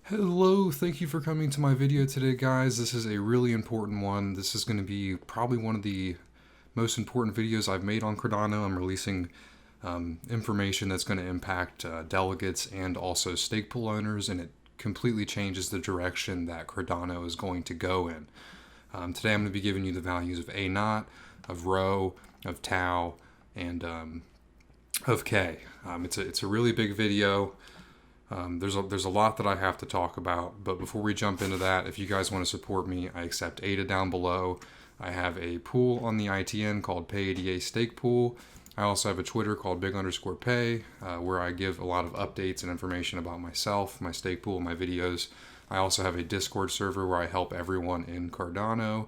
Hello, thank you for coming to my video today, guys. This is a really important one. This is going to be probably one of the most important videos I've made on Cardano. I'm releasing information that's going to impact delegates and also stake pool owners, and it completely changes the direction that Cardano is going to go in. Today I'm going to be giving you the values of A naught, of rho, of tau, and of K. It's a really big video. There's a lot that I have to talk about, but before we jump into that, if you guys want to support me, I accept ADA down below. I have a pool on the ITN called PayADA Stake Pool. I also have a Twitter called Big_Pay, where I give a lot of updates and information about myself, my stake pool, my videos. I also have a Discord server where I help everyone in Cardano.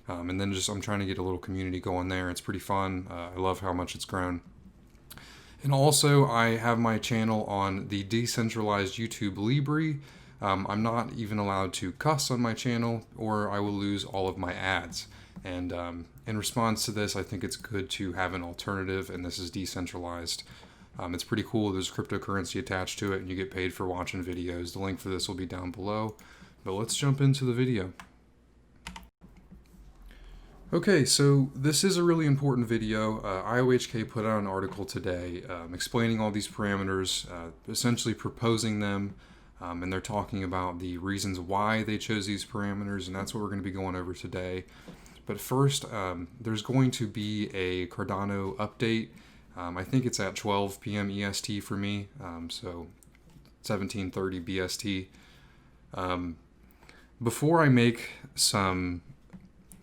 And then I'm trying to get a little community going there. It's pretty fun. I love how much it's grown. And also, I have my channel on the decentralized YouTube Libri. I'm not even allowed to cuss on my channel, or I will lose all of my ads. And in response to this, I think it's good to have an alternative, and this is decentralized. It's pretty cool. There's cryptocurrency attached to it, and you get paid for watching videos. The link for this will be down below. But let's jump into the video. Okay, so this is a really important video. IOHK put out an article today explaining all these parameters, essentially proposing them, and they're talking about the reasons why they chose these parameters, and that's what we're going to be going over today. But first, there's going to be a Cardano update. I think it's at 12 p.m. EST for me, so 17:30 BST. Before I make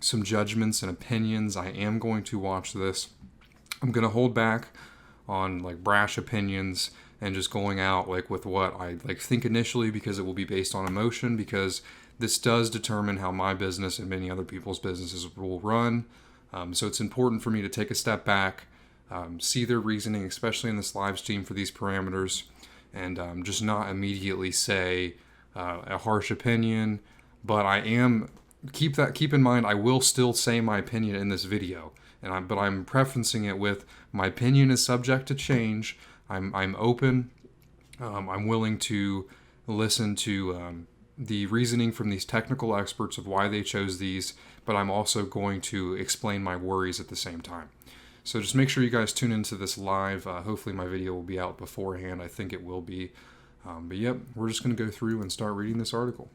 some judgments and opinions, I am going to watch this. I'm going to hold back on like brash opinions and just going out like with what I think initially, because it will be based on emotion, because this does determine how my business and many other people's businesses will run. So it's important for me to take a step back, see their reasoning, especially in this live stream for these parameters, and just not immediately say a harsh opinion. But I am keep in mind, I will still say my opinion in this video, but I'm preferencing it with my opinion is subject to change. I'm open. I'm willing to listen to the reasoning from these technical experts of why they chose these, but I'm also going to explain my worries at the same time. So just make sure you guys tune into this live. Hopefully my video will be out beforehand. I think it will be. But yep, we're just going to go through and start reading this article.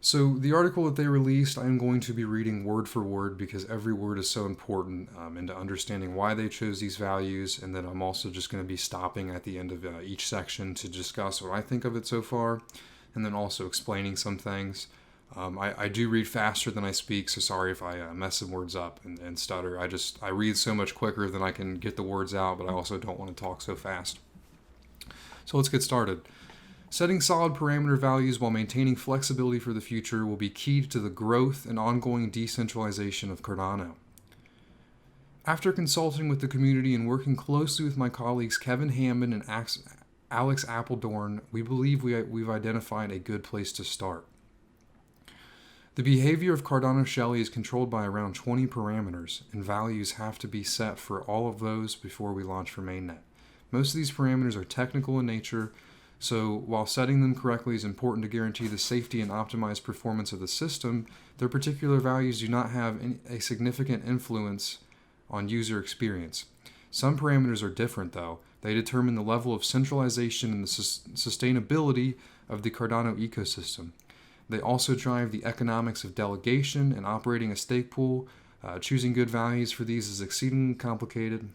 So the article that they released, I'm going to be reading word for word because every word is so important into understanding why they chose these values. And then I'm also just going to be stopping at the end of each section to discuss what I think of it so far, and then also explaining some things. I do read faster than I speak, so sorry if I mess some words up and stutter. I read so much quicker than I can get the words out, but I also don't want to talk so fast. So let's get started. Setting solid parameter values while maintaining flexibility for the future will be key to the growth and ongoing decentralization of Cardano. After consulting with the community and working closely with my colleagues Kevin Hammond and Alex Appledorn, we believe we've identified a good place to start. The behavior of Cardano Shelley is controlled by around 20 parameters, and values have to be set for all of those before we launch for mainnet. Most of these parameters are technical in nature, so while setting them correctly is important to guarantee the safety and optimized performance of the system, their particular values do not have a significant influence on user experience. Some parameters are different, though. They determine the level of centralization and the sustainability of the Cardano ecosystem. They also drive the economics of delegation and operating a stake pool. Choosing good values for these is exceedingly complicated,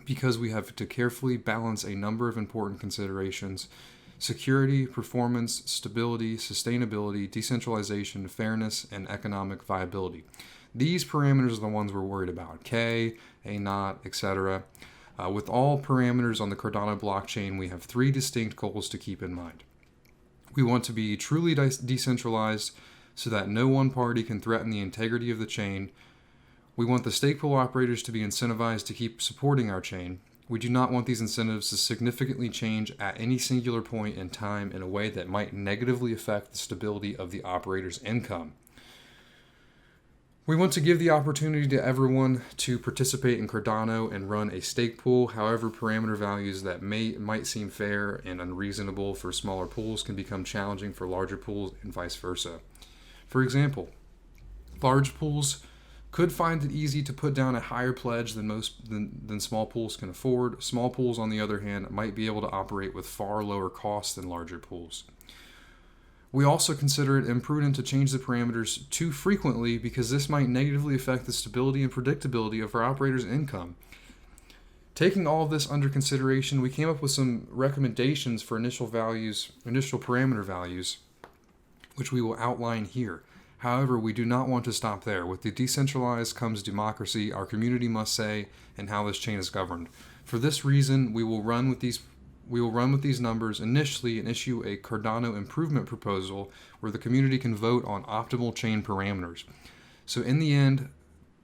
because we have to carefully balance a number of important considerations: security, performance, stability, sustainability, decentralization, fairness, and economic viability. These parameters are the ones we're worried about: K, A naught, etc. With all parameters on the Cardano blockchain, we have three distinct goals to keep in mind. We want to be truly decentralized so that no one party can threaten the integrity of the chain. We want the stake pool operators to be incentivized to keep supporting our chain. We do not want these incentives to significantly change at any singular point in time in a way that might negatively affect the stability of the operator's income. We want to give the opportunity to everyone to participate in Cardano and run a stake pool. However, parameter values that might seem fair and unreasonable for smaller pools can become challenging for larger pools and vice versa. For example, large pools could find it easy to put down a higher pledge than small pools can afford. Small pools, on the other hand, might be able to operate with far lower costs than larger pools. We also consider it imprudent to change the parameters too frequently because this might negatively affect the stability and predictability of our operators' income. Taking all of this under consideration, we came up with some recommendations for initial parameter values, which we will outline here. However, we do not want to stop there. With the decentralized comes democracy, our community must say, and how this chain is governed. For this reason, we will run with these numbers initially and issue a Cardano improvement proposal where the community can vote on optimal chain parameters. So in the end,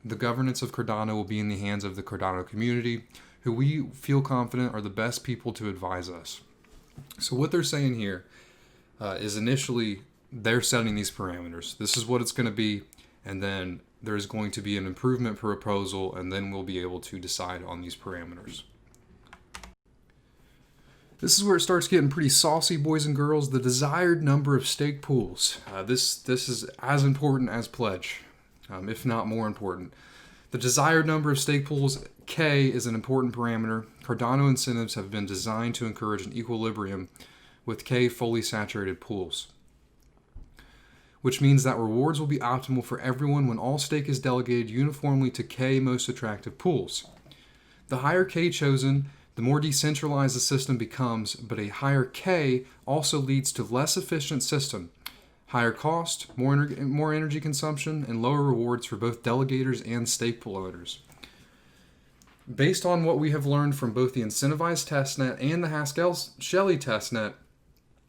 the governance of Cardano will be in the hands of the Cardano community, who we feel confident are the best people to advise us. So what they're saying here is initially they're setting these parameters. This is what it's going to be, and then there's going to be an improvement proposal, and then we'll be able to decide on these parameters. This is where it starts getting pretty saucy, boys and girls. The desired number of stake pools. This is as important as pledge, if not more important. The desired number of stake pools, K, is an important parameter. Cardano incentives have been designed to encourage an equilibrium with K fully saturated pools, which means that rewards will be optimal for everyone when all stake is delegated uniformly to K most attractive pools. The higher K chosen, the more decentralized the system becomes, but a higher K also leads to less efficient system, higher cost, more energy consumption, and lower rewards for both delegators and stake pool owners. Based on what we have learned from both the incentivized testnet and the Haskell-Shelley testnet,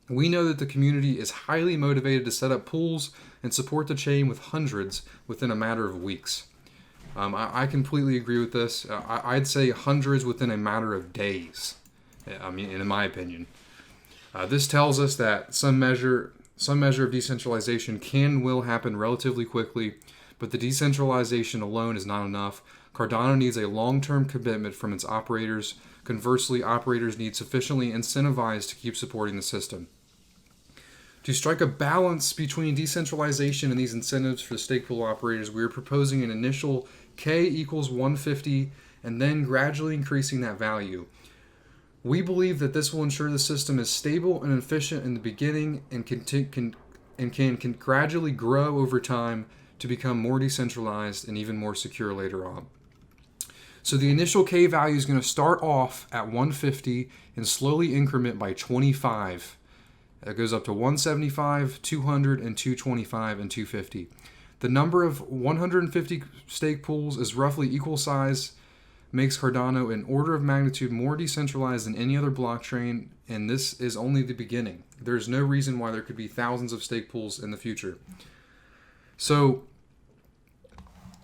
we know that the community is highly motivated to set up pools and support the chain with hundreds within a matter of weeks. I completely agree with this. I'd say hundreds within a matter of days, in my opinion. This tells us that some measure of decentralization will happen relatively quickly, but the decentralization alone is not enough. Cardano needs a long-term commitment from its operators. Conversely, operators need sufficiently incentivized to keep supporting the system. To strike a balance between decentralization and these incentives for the stake pool operators, we are proposing an initial K equals 150 and then gradually increasing that value. We believe that this will ensure the system is stable and efficient in the beginning and can gradually grow over time to become more decentralized and even more secure later on. So the initial K value is going to start off at 150 and slowly increment by 25. It goes up to 175, 200, and 225, and 250. The number of 150 stake pools is roughly equal size, makes Cardano an order of magnitude more decentralized than any other blockchain, and this is only the beginning. There's no reason why there could be thousands of stake pools in the future. So,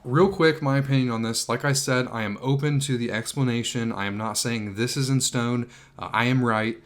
real quick, my opinion on this. Like I said, I am open to the explanation. I am not saying this is in stone. I am right.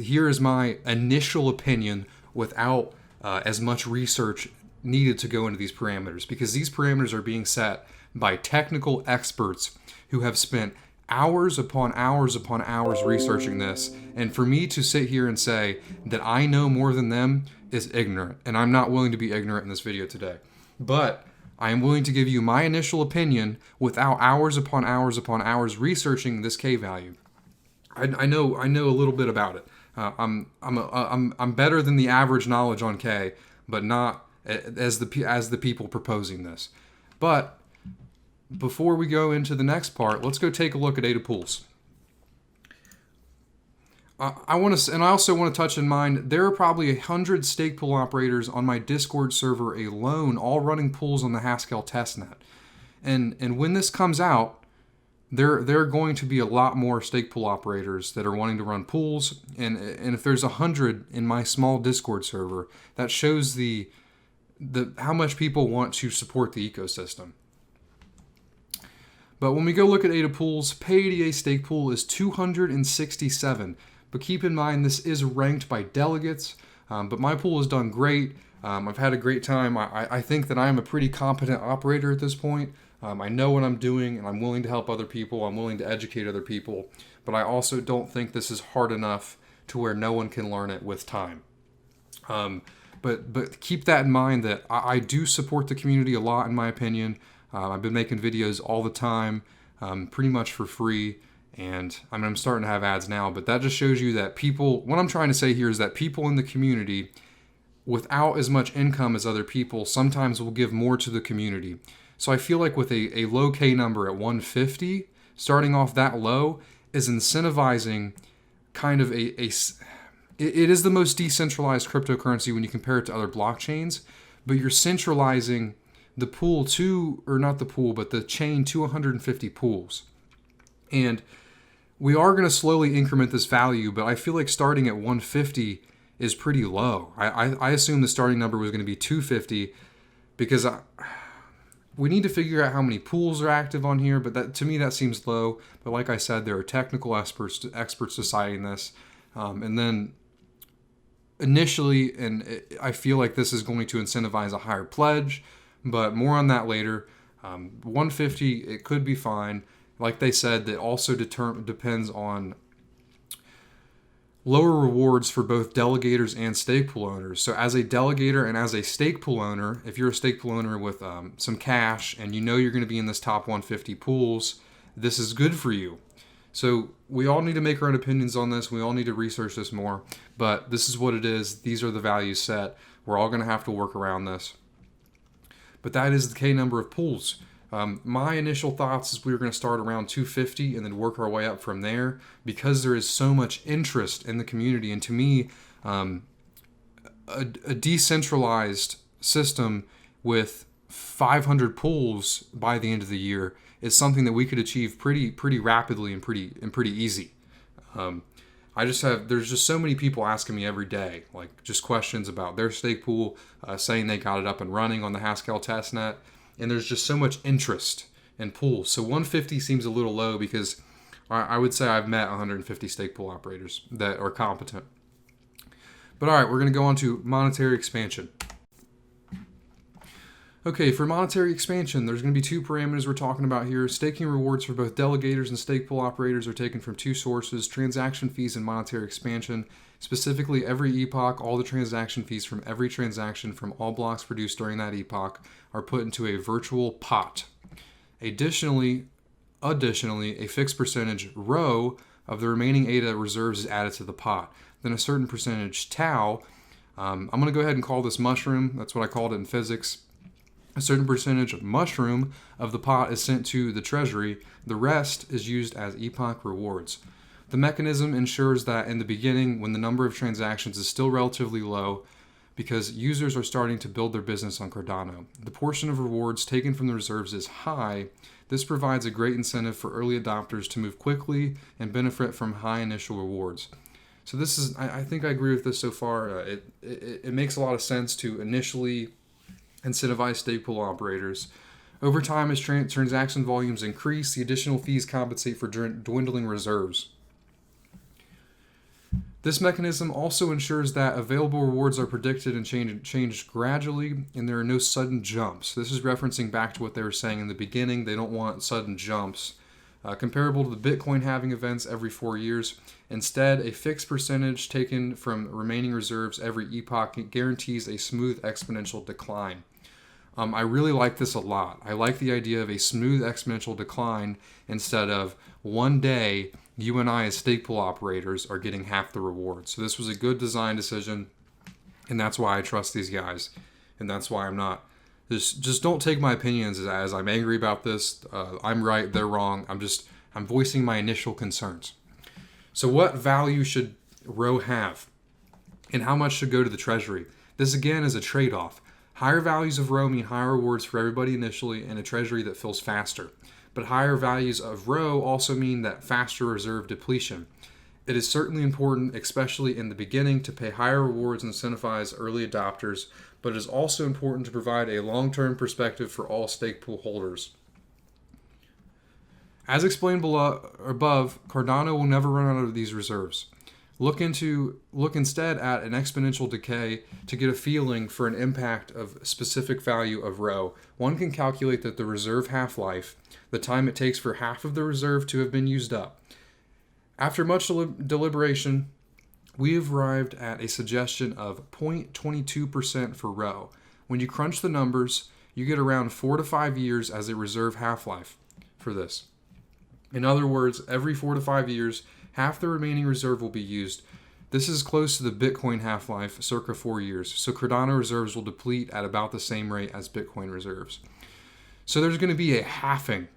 Here is my initial opinion without as much research needed to go into these parameters, because these parameters are being set by technical experts who have spent hours upon hours upon hours researching this. And for me to sit here and say that I know more than them is ignorant, and I'm not willing to be ignorant in this video today. But I am willing to give you my initial opinion without hours upon hours upon hours researching this K value. I know a little bit about it. I'm better than the average knowledge on K, but not as the people proposing this. But before we go into the next part, let's go take a look at ADA pools. I also want to touch in mind, there are probably 100 stake pool operators on my Discord server alone, all running pools on the Haskell testnet. And when this comes out, there are going to be a lot more stake pool operators that are wanting to run pools. And if there's 100 in my small Discord server, that shows the how much people want to support the ecosystem. But when we go look at ADA pools, PayADA stake pool is 267. But keep in mind, this is ranked by delegates. But my pool has done great. I've had a great time. I think that I'm a pretty competent operator at this point. I know what I'm doing, and I'm willing to help other people. I'm willing to educate other people. But I also don't think this is hard enough to where no one can learn it with time. But keep that in mind that I do support the community a lot, in my opinion. I've been making videos all the time, pretty much for free. And I mean, I'm starting to have ads now, but that just shows you that people, what I'm trying to say here is that people in the community, without as much income as other people, sometimes will give more to the community. So I feel like with a low K number at 150, starting off that low is incentivizing kind of it is the most decentralized cryptocurrency when you compare it to other blockchains, but you're centralizing the pool to, or not the pool, but the chain to 150 pools. And we are going to slowly increment this value, but I feel like starting at 150 is pretty low. I assume the starting number was going to be 250 because we need to figure out how many pools are active on here, but that, to me, that seems low. But like I said, there are technical experts deciding this. And then initially, and I feel like this is going to incentivize a higher pledge, but more on that later. 150, it could be fine. Like they said, that also depends on lower rewards for both delegators and stake pool owners. So as a delegator and as a stake pool owner, if you're a stake pool owner with some cash and you know you're going to be in this top 150 pools, this is good for you. So we all need to make our own opinions on this. We all need to research this more. But this is what it is. These are the values set. We're all going to have to work around this. But that is the K number of pools. My initial thoughts is we were going to start around 250 and then work our way up from there because there is so much interest in the community. And to me, a decentralized system with 500 pools by the end of the year is something that we could achieve pretty rapidly and pretty easy. There's just so many people asking me every day, like just questions about their stake pool, saying they got it up and running on the Haskell testnet. And there's just so much interest in pools. So 150 seems a little low because I would say I've met 150 stake pool operators that are competent. But all right, we're going to go on to monetary expansion. Okay, for monetary expansion, there's going to be two parameters we're talking about here. Staking rewards for both delegators and stake pool operators are taken from two sources: transaction fees and monetary expansion. Specifically, every epoch, all the transaction fees from every transaction from all blocks produced during that epoch are put into a virtual pot. Additionally, a fixed percentage rho of the remaining ADA reserves is added to the pot. Then a certain percentage tau, I'm going to go ahead and call this mushroom. That's what I called it in physics. A certain percentage of mushroom of the pot is sent to the treasury. The rest is used as epoch rewards. The mechanism ensures that in the beginning, when the number of transactions is still relatively low, because users are starting to build their business on Cardano, the portion of rewards taken from the reserves is high. This provides a great incentive for early adopters to move quickly and benefit from high initial rewards. So this is, I think I agree with this so far. It makes a lot of sense to initially incentivize stake pool operators. Over time, as transaction volumes increase, the additional fees compensate for dwindling reserves. This mechanism also ensures that available rewards are predicted and changed gradually, and there are no sudden jumps. This is referencing back to what they were saying in the beginning. They don't want sudden jumps. Comparable to the Bitcoin halving events every 4 years. Instead, a fixed percentage taken from remaining reserves every epoch guarantees a smooth exponential decline. I really like this a lot. I like the idea of a smooth exponential decline instead of one day you and I as stake pool operators are getting half the reward. So this was a good design decision, and that's why I trust these guys, and that's why I'm not. Just don't take my opinions as I'm angry about this. I'm right, they're wrong. I'm voicing my initial concerns. So what value should Rho have, and how much should go to the treasury? This again is a trade-off. Higher values of Rho mean higher rewards for everybody initially and a treasury that fills faster. But higher values of Rho also mean that faster reserve depletion. It is certainly important, especially in the beginning, to pay higher rewards and incentivize early adopters, but it is also important to provide a long-term perspective for all stake pool holders. As explained above, Cardano will never run out of these reserves. Look instead at an exponential decay to get a feeling for an impact of specific value of rho. One can calculate that the reserve half-life, the time it takes for half of the reserve to have been used up. After much deliberation, we have arrived at a suggestion of 0.22% for rho. When you crunch the numbers, you get around 4 to 5 years as a reserve half-life for this. In other words, every 4 to 5 years, half the remaining reserve will be used. This is close to the Bitcoin half-life, circa 4 years. So Cardano reserves will deplete at about the same rate as Bitcoin reserves. So there's going to be a halving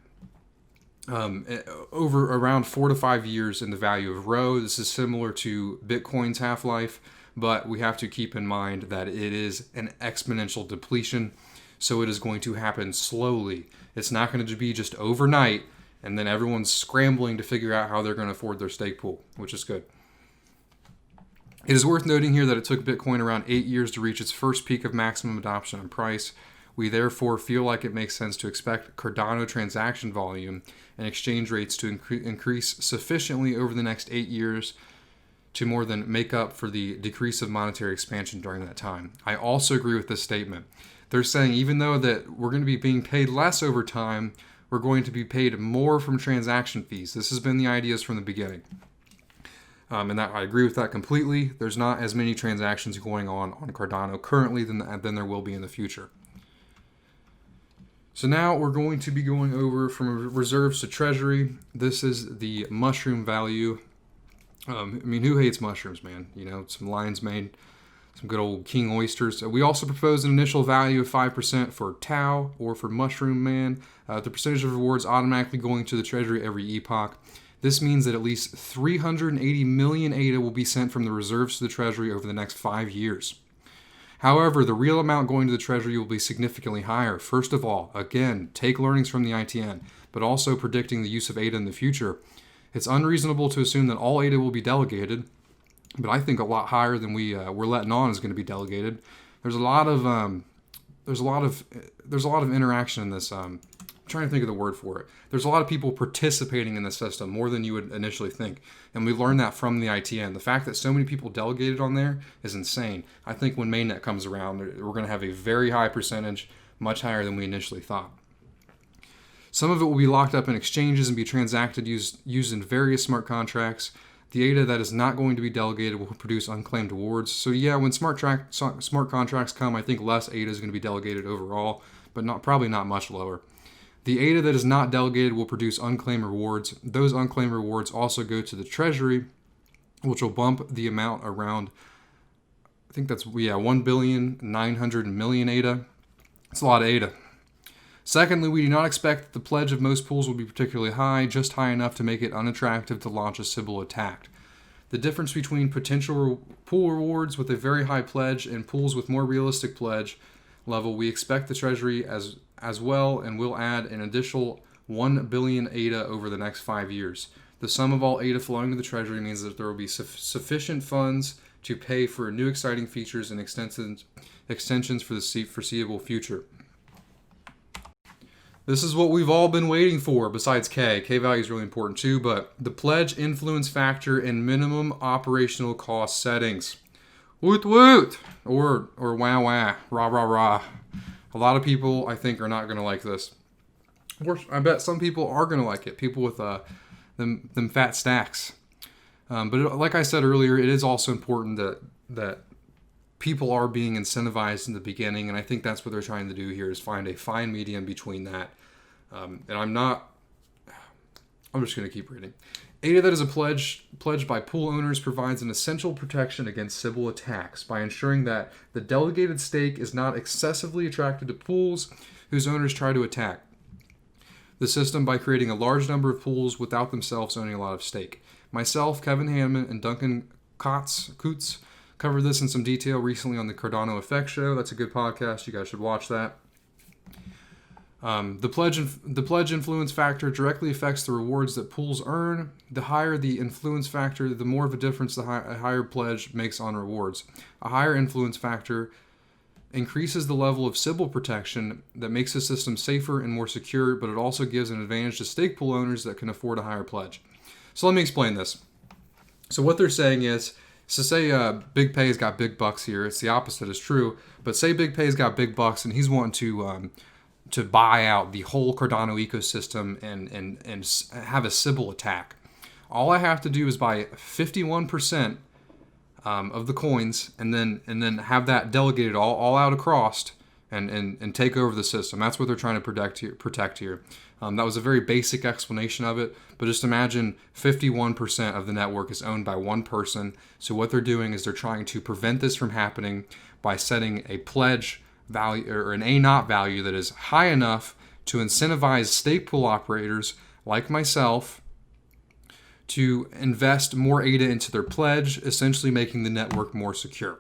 over around 4 to 5 years in the value of rho. This is similar to Bitcoin's half-life, but we have to keep in mind that it is an exponential depletion, so it is going to happen slowly. It's not going to be just overnight, and then everyone's scrambling to figure out how they're going to afford their stake pool, which is good. It is worth noting here that it took Bitcoin around 8 years to reach its first peak of maximum adoption and price. We therefore feel like it makes sense to expect Cardano transaction volume and exchange rates to increase sufficiently over the next 8 years to more than make up for the decrease of monetary expansion during that time. I also agree with this statement. They're saying even though that we're going to be being paid less over time, we're going to be paid more from transaction fees. This has been the ideas from the beginning. And that I agree with that completely. There's not as many transactions going on Cardano currently than there will be in the future. So now we're going to be going over from reserves to treasury. This is the mushroom value. Who hates mushrooms, man? Some lion's mane, some good old king oysters. We also propose an initial value of 5% for Tau or for Mushroom Man. The percentage of rewards automatically going to the treasury every epoch. This means that at least 380 million ADA will be sent from the reserves to the treasury over the next 5 years. However, the real amount going to the treasury will be significantly higher. First of all, again, take learnings from the ITN, but also predicting the use of ADA in the future. It's unreasonable to assume that all ADA will be delegated, but I think a lot higher than we're letting on is going to be delegated. There's a lot of interaction in this. I'm trying to think of the word for it. There's a lot of people participating in the system more than you would initially think, and we learned that from the ITN. The fact that so many people delegated on there is insane. I think when mainnet comes around, we're going to have a very high percentage, much higher than we initially thought. Some of it will be locked up in exchanges and be transacted used in various smart contracts. The ADA that is not going to be delegated will produce unclaimed rewards. So yeah, when smart contracts come, I think less ADA is going to be delegated overall, but probably not much lower. The ADA that is not delegated will produce unclaimed rewards. Those unclaimed rewards also go to the treasury, which will bump the amount around, I think that's 1,900,000,000 ADA. It's a lot of ADA. Secondly, we do not expect that the pledge of most pools will be particularly high, just high enough to make it unattractive to launch a Sybil attack. The difference between potential pool rewards with a very high pledge and pools with more realistic pledge level, we expect the treasury as well, and will add an additional 1 billion ADA over the next 5 years. The sum of all ADA flowing to the treasury means that there will be sufficient funds to pay for new exciting features and extensions for the foreseeable future. This is what we've all been waiting for, besides K. K value is really important too, but the pledge influence factor and minimum operational cost settings. Woot woot! Or wah wah, rah rah rah. A lot of people, I think, are not going to like this. Of course, I bet some people are going to like it. People with them fat stacks. But like I said earlier, it is also important that people are being incentivized in the beginning, and I think that's what they're trying to do here, is find a fine medium between that. And I'm just going to keep reading. ADA that is a pledge by pool owners provides an essential protection against Sybil attacks by ensuring that the delegated stake is not excessively attracted to pools whose owners try to attack the system by creating a large number of pools without themselves owning a lot of stake. Myself, Kevin Hanman, and Duncan Coots covered this in some detail recently on the Cardano Effect Show. That's a good podcast. You guys should watch that. The pledge influence factor directly affects the rewards that pools earn. The higher the influence factor, the more of a difference a higher pledge makes on rewards. A higher influence factor increases the level of Sybil protection that makes the system safer and more secure, but it also gives an advantage to stake pool owners that can afford a higher pledge. So let me explain this. So what they're saying is, so say Big Pay's got big bucks here. It's the opposite is true. But say Big Pay's got big bucks and he's wanting to buy out the whole Cardano ecosystem and have a Sybil attack. All I have to do is buy 51% of the coins and then have that delegated all out across and take over the system. That's what they're trying to protect here. That was a very basic explanation of it, but just imagine 51% of the network is owned by one person. So what they're doing is they're trying to prevent this from happening by setting a pledge value or an A0 value that is high enough to incentivize stake pool operators like myself to invest more ADA into their pledge, essentially making the network more secure.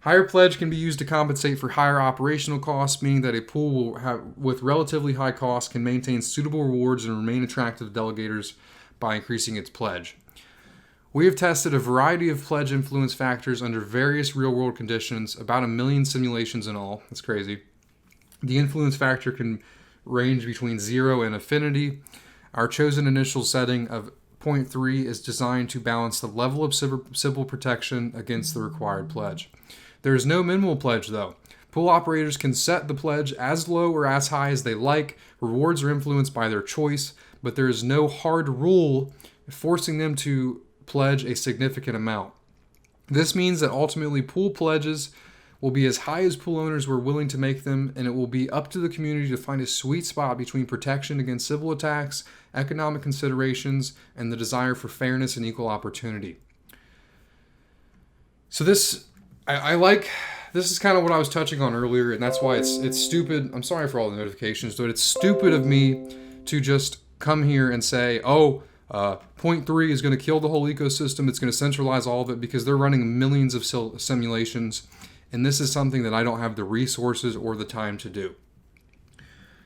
Higher pledge can be used to compensate for higher operational costs, meaning that a pool with relatively high costs can maintain suitable rewards and remain attractive to delegators by increasing its pledge. We have tested a variety of pledge influence factors under various real-world conditions, about 1 million simulations in all. That's crazy. The influence factor can range between 0 and infinity. Our chosen initial setting of 0.3 is designed to balance the level of Sybil protection against the required pledge. There is no minimal pledge, though. Pool operators can set the pledge as low or as high as they like. Rewards are influenced by their choice, but there is no hard rule forcing them to pledge a significant amount. This means that ultimately pool pledges will be as high as pool owners were willing to make them, and it will be up to the community to find a sweet spot between protection against Sybil attacks, economic considerations, and the desire for fairness and equal opportunity. So this is kind of what I was touching on earlier, and that's why it's stupid. I'm sorry for all the notifications, but it's stupid of me to just come here and say, 0.3 is going to kill the whole ecosystem. It's going to centralize all of it, because they're running millions of simulations, and this is something that I don't have the resources or the time to do.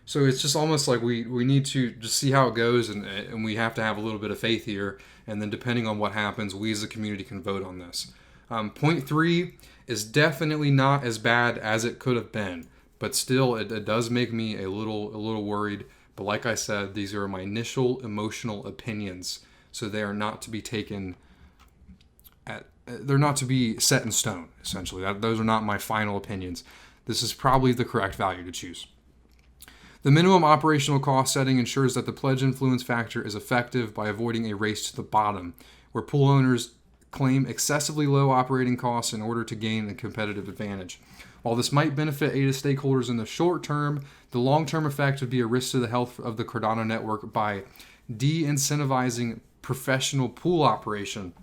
So it's just almost like we need to just see how it goes, and we have to have a little bit of faith here, and then depending on what happens, we as a community can vote on this. 0.3 is definitely not as bad as it could have been, but still it does make me a little worried. But like I said, these are my initial emotional opinions, so they are not to be taken they're not to be set in stone, essentially. Those are not my final opinions. This is probably the correct value to choose. The minimum operational cost setting ensures that the pledge influence factor is effective by avoiding a race to the bottom, where pool owners claim excessively low operating costs in order to gain a competitive advantage. While this might benefit ADA stakeholders in the short term, the long-term effect would be a risk to the health of the Cardano network by de-incentivizing professional pool operation.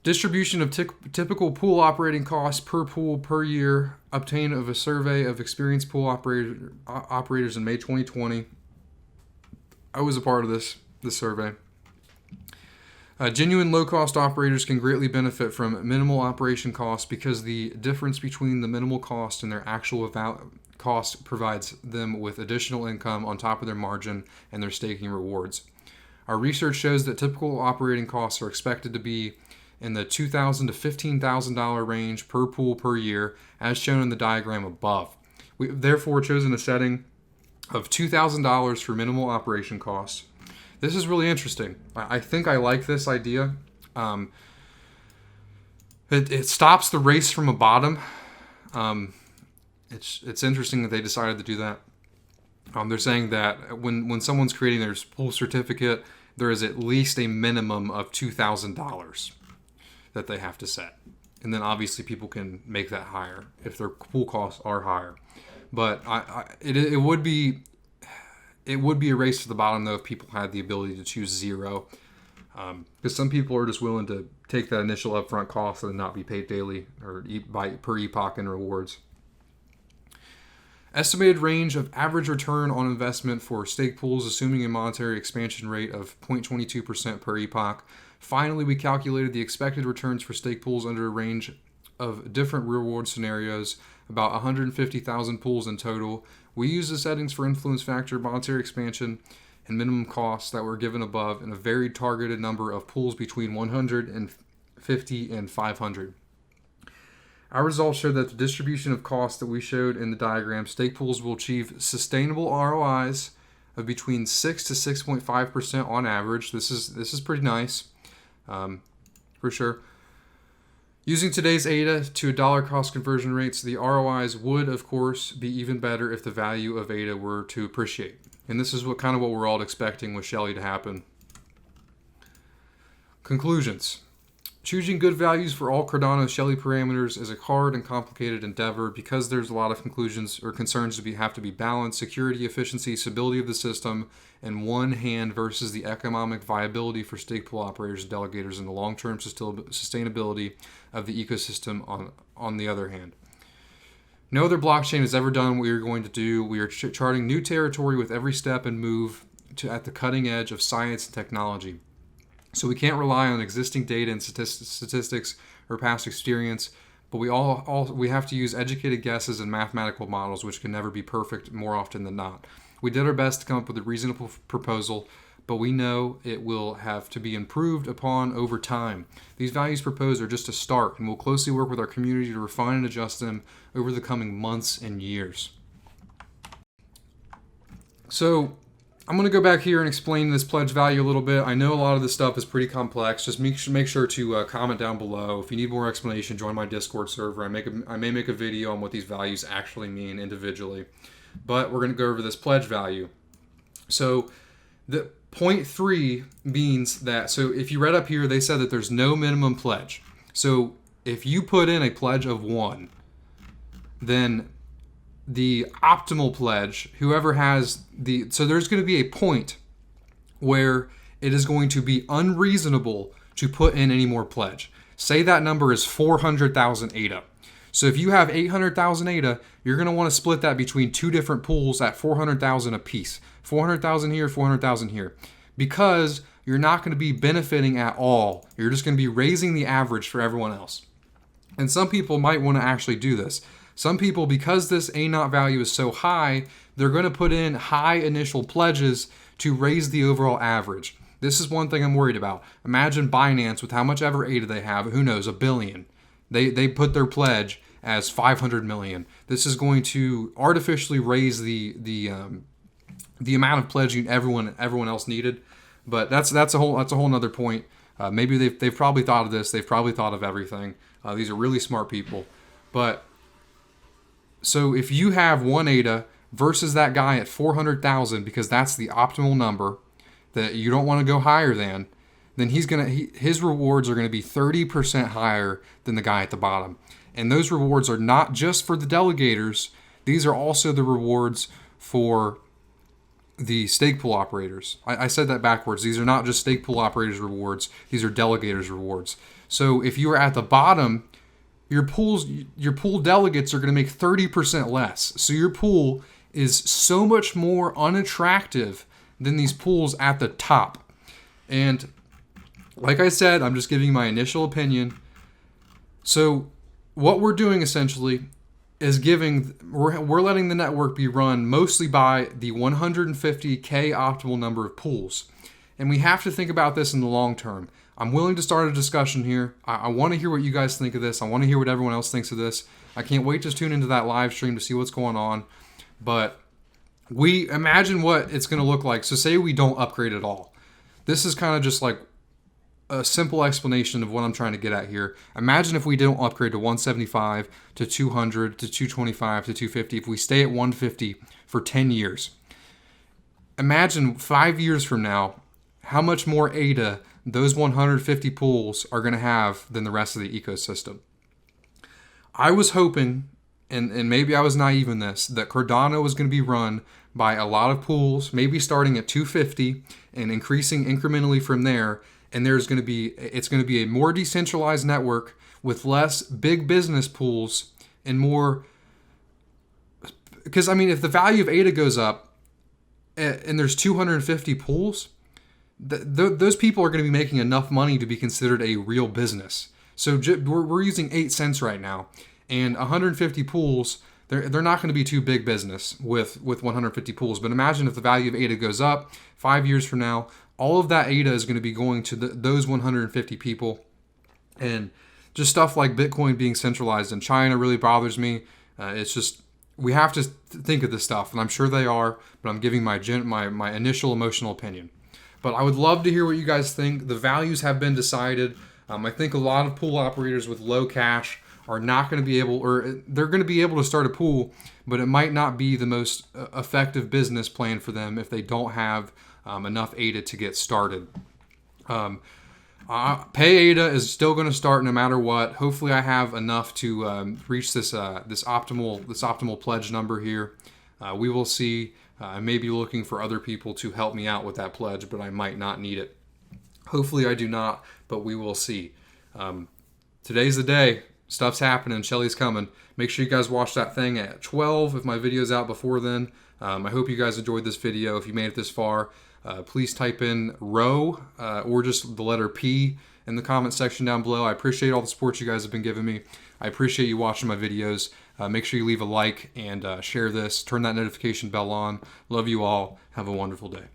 Distribution of typical pool operating costs per pool per year, obtained of a survey of experienced pool operators in May 2020. I was a part of this survey. Genuine low-cost operators can greatly benefit from minimal operation costs, because the difference between the minimal cost and their actual cost provides them with additional income on top of their margin and their staking rewards. Our research shows that typical operating costs are expected to be in the $2,000 to $15,000 range per pool per year, as shown in the diagram above. We've therefore chosen a setting of $2,000 for minimal operation costs. This is really interesting. I think I like this idea. It stops the race from a bottom. It's interesting that they decided to do that. They're saying that when someone's creating their pool certificate, there is at least a minimum of $2,000 that they have to set. And then obviously people can make that higher if their pool costs are higher. But it would be a race to the bottom, though, if people had the ability to choose 0. Because some people are just willing to take that initial upfront cost and not be paid daily or per epoch in rewards. Estimated range of average return on investment for stake pools, assuming a monetary expansion rate of 0.22% per epoch. Finally, we calculated the expected returns for stake pools under a range of different reward scenarios, about 150,000 pools in total. We use the settings for influence factor, monetary expansion, and minimum costs that were given above in a very targeted number of pools between 150 and 500. Our results show that the distribution of costs that we showed in the diagram, stake pools will achieve sustainable ROIs of between 6 to 6.5% on average. This is pretty nice, for sure. Using today's ADA to a dollar cost conversion rates, the ROIs would, of course, be even better if the value of ADA were to appreciate. And this is what we're all expecting with Shelley to happen. Conclusions. Choosing good values for all Cardano Shelley parameters is a hard and complicated endeavor because there's a lot of conclusions or concerns have to be balanced: security, efficiency, stability of the system in one hand versus the economic viability for stake pool operators and delegators and the long-term sustainability of the ecosystem on the other hand. No other blockchain has ever done what we are going to do. We are charting new territory with every step and move at the cutting edge of science and technology. So we can't rely on existing data and statistics or past experience, but we have to use educated guesses and mathematical models, which can never be perfect more often than not. We did our best to come up with a reasonable proposal, but we know it will have to be improved upon over time. These values proposed are just a start, and we'll closely work with our community to refine and adjust them over the coming months and years. So I'm going to go back here and explain this pledge value a little bit. I know a lot of this stuff is pretty complex. Just make sure to comment down below. If you need more explanation, join my Discord server. I may make a video on what these values actually mean individually. But we're going to go over this pledge value. So the 0.3 means that, so if you read up here, they said that there's no minimum pledge. So if you put in a pledge of 1, then the optimal pledge, whoever has so there's going to be a point where it is going to be unreasonable to put in any more pledge. Say that number is 400,000 ADA. So if you have 800,000 ADA, you're going to want to split that between two different pools at 400,000 apiece. 400,000 here, 400,000 here. Because you're not going to be benefiting at all. You're just going to be raising the average for everyone else. And some people might want to actually do this. Some people, because this A0 value is so high, they're going to put in high initial pledges to raise the overall average. This is one thing I'm worried about. Imagine Binance with how much ever ADA they have, who knows, $1 billion. They put their pledge as 500 million. This is going to artificially raise the amount of pledging everyone else needed. But that's a whole other point. Maybe they've probably thought of this. They've probably thought of everything. These are really smart people. But so if you have 1 ADA versus that guy at 400,000, because that's the optimal number that you don't want to go higher than, then his rewards are going to be 30% higher than the guy at the bottom. And those rewards are not just for the delegators. These are also the rewards for the stake pool operators. I said that backwards. These are not just stake pool operators rewards. These are delegators rewards. So if you are at the bottom, your pool delegates are going to make 30% less. So your pool is so much more unattractive than these pools at the top. And like I said, I'm just giving my initial opinion. So what we're doing essentially is we're letting the network be run mostly by the 150K optimal number of pools. And we have to think about this in the long term. I'm willing to start a discussion here. I want to hear what you guys think of this. I want to hear what everyone else thinks of this. I can't wait to tune into that live stream to see what's going on. But we imagine what it's going to look like. So say we don't upgrade at all. This is kind of just like a simple explanation of what I'm trying to get at here. Imagine if we don't upgrade to 175, to 200, to 225, to 250. If we stay at 150 for 10 years. Imagine 5 years from now, how much more ADA those 150 pools are going to have than the rest of the ecosystem. I was hoping, and maybe I was naive in this, that Cardano was going to be run by a lot of pools, maybe starting at 250 and increasing incrementally from there. And it's going to be a more decentralized network with less big business pools and more. Because, I mean, if the value of ADA goes up and there's 250 pools, those people are going to be making enough money to be considered a real business. So we're using 8 cents right now, and 150 pools, they're not going to be too big business with 150 pools. But imagine if the value of ADA goes up 5 years from now, all of that ADA is going to be going to those 150 people. And just stuff like Bitcoin being centralized in China really bothers me. It's just, we have to think of this stuff, and I'm sure they are, but I'm giving my initial emotional opinion. But I would love to hear what you guys think. The values have been decided. I think a lot of pool operators with low cash are not going to be able, or they're going to be able to start a pool, but it might not be the most effective business plan for them if they don't have enough ADA to get started. Pay ADA is still going to start no matter what. Hopefully, I have enough to reach this optimal pledge number here. We will see. I may be looking for other people to help me out with that pledge, but I might not need it. Hopefully, I do not, but we will see. Today's the day. Stuff's happening. Shelly's coming. Make sure you guys watch that thing at 12 if my video's out before then. I hope you guys enjoyed this video. If you made it this far, please type in row or just the letter P in the comment section down below. I appreciate all the support you guys have been giving me. I appreciate you watching my videos. Make sure you leave a like and share this. Turn that notification bell on. Love you all. Have a wonderful day.